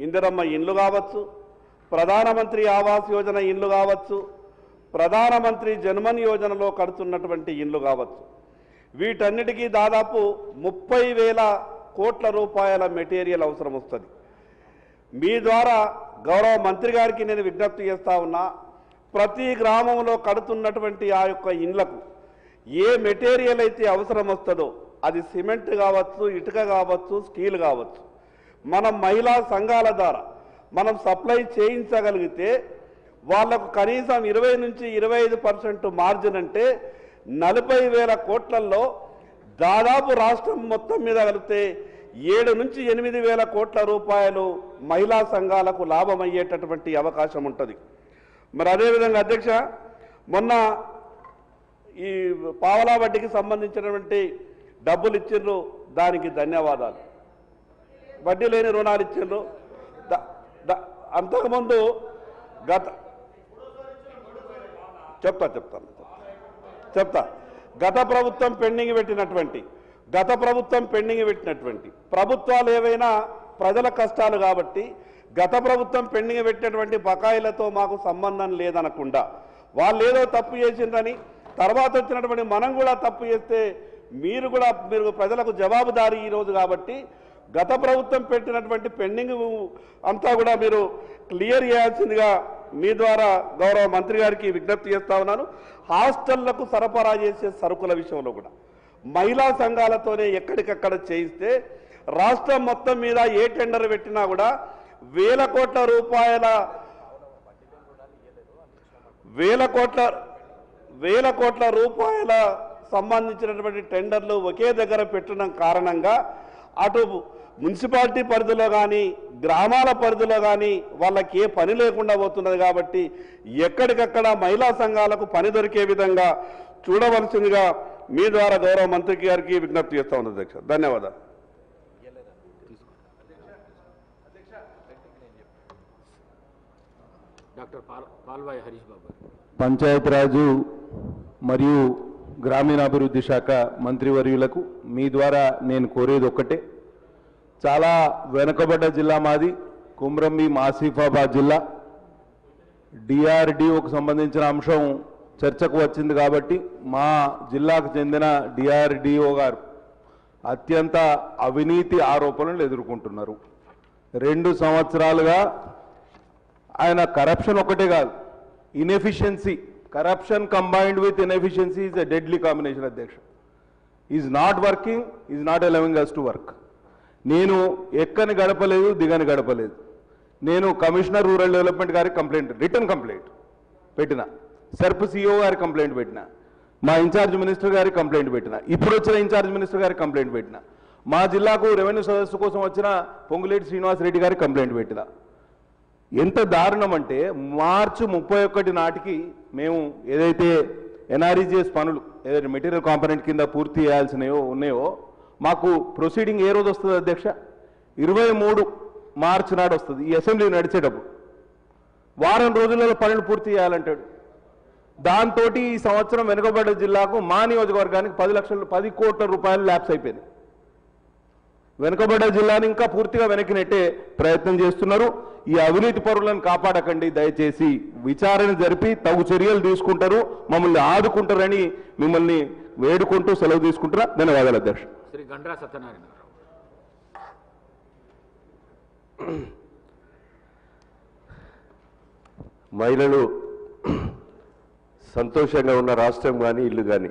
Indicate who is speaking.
Speaker 1: ఇందిరమ్మ ఇండ్లు కావచ్చు, ప్రధానమంత్రి ఆవాస్ యోజన ఇండ్లు కావచ్చు, ప్రధానమంత్రి జన్మన్ యోజనలో కడుతున్నటువంటి ఇండ్లు కావచ్చు, వీటన్నిటికీ దాదాపు 30,000 కోట్ల రూపాయల మెటీరియల్ అవసరం వస్తుంది. మీ ద్వారా గౌరవ మంత్రి గారికి నేను విజ్ఞప్తి చేస్తా ఉన్నా, ప్రతి గ్రామంలో కడుతున్నటువంటి ఆ యొక్క ఇండ్లకు ఏ మెటీరియల్ అయితే అవసరం వస్తుందో, అది సిమెంట్ కావచ్చు, ఇటుక కావచ్చు, స్టీల్ కావచ్చు, మనం మహిళా సంఘాల ద్వారా మనం సప్లై చేయించగలిగితే వాళ్లకు కనీసం 20 నుంచి 25% మార్జిన్ అంటే 40,000 కోట్లలో దాదాపు రాష్ట్రం మొత్తం మీద కలిపితే 7 నుంచి 8,000 కోట్ల రూపాయలు మహిళా సంఘాలకు లాభమయ్యేటటువంటి అవకాశం ఉంటుంది. మరి అదేవిధంగా అధ్యక్ష, మొన్న ఈ పావలా వడ్డీకి సంబంధించినటువంటి డబ్బులు ఇచ్చిండ్రు, దానికి ధన్యవాదాలు. వడ్డీ లేని రుణాలు ఇచ్చిండ్రు. అంతకుముందు గత ప్రభుత్వం పెండింగ్ పెట్టినటువంటి ప్రభుత్వాలు ఏవైనా ప్రజల కష్టాలు కాబట్టి గత ప్రభుత్వం పెండింగ్ పెట్టినటువంటి బకాయిలతో మాకు సంబంధం లేదనకుండా, వాళ్ళు ఏదో తప్పు చేసిండ్రని తర్వాత వచ్చినటువంటి మనం కూడా తప్పు చేస్తే మీరు ప్రజలకు జవాబుదారీ ఈరోజు కాబట్టి గత ప్రభుత్వం పెట్టినటువంటి పెండింగ్ అంతా కూడా మీరు క్లియర్ చేయాల్సిందిగా మీ ద్వారా గౌరవ మంత్రి గారికి విజ్ఞప్తి చేస్తా ఉన్నాను. హాస్టళ్లకు సరఫరా చేసే సరుకుల విషయంలో కూడా మహిళా సంఘాలతోనే ఎక్కడికక్కడ చేయిస్తే రాష్ట్రం మొత్తం మీద ఏ టెండర్ పెట్టినా కూడా వేల కోట్ల రూపాయల సంబంధించినటువంటి టెండర్లు ఒకే దగ్గర పెట్టడం కారణంగా అటు మున్సిపాలిటీ పరిధిలో కానీ గ్రామాల పరిధిలో కానీ వాళ్ళకి ఏ పని లేకుండా పోతున్నది. కాబట్టి ఎక్కడికక్కడ మహిళా సంఘాలకు పని దొరికే విధంగా చూడవలసిందిగా మీ ద్వారా గౌరవ మంత్రి గారికి విజ్ఞప్తి చేస్తా ఉన్నది అధ్యక్ష. ధన్యవాదాలు.
Speaker 2: పంచాయతీరాజు మరియు గ్రామీణాభివృద్ధి శాఖ మంత్రివర్యులకు మీ ద్వారా నేను కోరేది ఒక్కటే, చాలా వెనుకబడ్డ జిల్లా మాది, కుమ్రంభీం ఆసిఫాబాద్ జిల్లా. డిఆర్డిఓకు సంబంధించిన అంశం చర్చకు వచ్చింది కాబట్టి మా జిల్లాకు చెందిన డిఆర్డిఓ గారు అత్యంత అవినీతి ఆరోపణలు ఎదుర్కొంటున్నారు. 2 సంవత్సరాలుగా ఆయన కరప్షన్ ఒకటే కాదు, inefficiency, corruption combined with inefficiency is a deadly combination అధ్యక్ష. Is not working, is not allowing us to work. నేను ఎక్కని గడపలేదు, దిగని గడపలేదు. నేను కమిషనర్ రూరల్ డెవలప్మెంట్ గారికి రిటర్న్ కంప్లైంట్ పెట్టిన, సర్ప్ సిఇఓ గారికి కంప్లైంట్ పెట్టిన, మా ఇన్ఛార్జ్ మినిస్టర్ గారికి కంప్లైంట్ పెట్టిన, ఇప్పుడు వచ్చిన ఇన్ఛార్జ్ మినిస్టర్ గారికి కంప్లైంట్ పెట్టిన, మా జిల్లాకు రెవెన్యూ సదస్సు కోసం వచ్చిన పొంగులేటి శ్రీనివాసరెడ్డి గారికి కంప్లైంట్ పెట్టిన. ఎంత దారుణం అంటే మార్చి 31 నాటికి మేము ఏదైతే ఎన్ఆర్ఈజిఎస్ పనులు ఏదైతే మెటీరియల్ కాంపోనెంట్ కింద పూర్తి చేయాల్సినవో ఉన్నాయో, మాకు ప్రొసీడింగ్ ఏ రోజు వస్తుంది అధ్యక్ష? 23 మార్చి నాడు వస్తుంది. ఈ అసెంబ్లీ నడిచేటప్పుడు వారం రోజులలో పనులు పూర్తి చేయాలంటాడు. దాంతో ఈ సంవత్సరం వెనుకబడ్డ జిల్లాకు మా నియోజకవర్గానికి 10 కోట్ల రూపాయలు ల్యాప్స్ అయిపోయింది. వెనుకబడ్డ జిల్లాని ఇంకా పూర్తిగా వెనక్కి నెట్టే ప్రయత్నం చేస్తున్నారు. ఈ అవినీతి పరులను కాపాడకండి, దయచేసి విచారణ జరిపి తగు చర్యలు తీసుకుంటారు, మమ్మల్ని ఆదుకుంటారని మిమ్మల్ని వేడుకుంటూ సెలవు తీసుకుంటారా. ధన్యవాదాలు అధ్యక్ష.
Speaker 3: శ్రీ గండ్రా సత్యనారాయణ.
Speaker 4: మహిళలు సంతోషంగా ఉన్న రాష్ట్రం కానీ ఇల్లు కానీ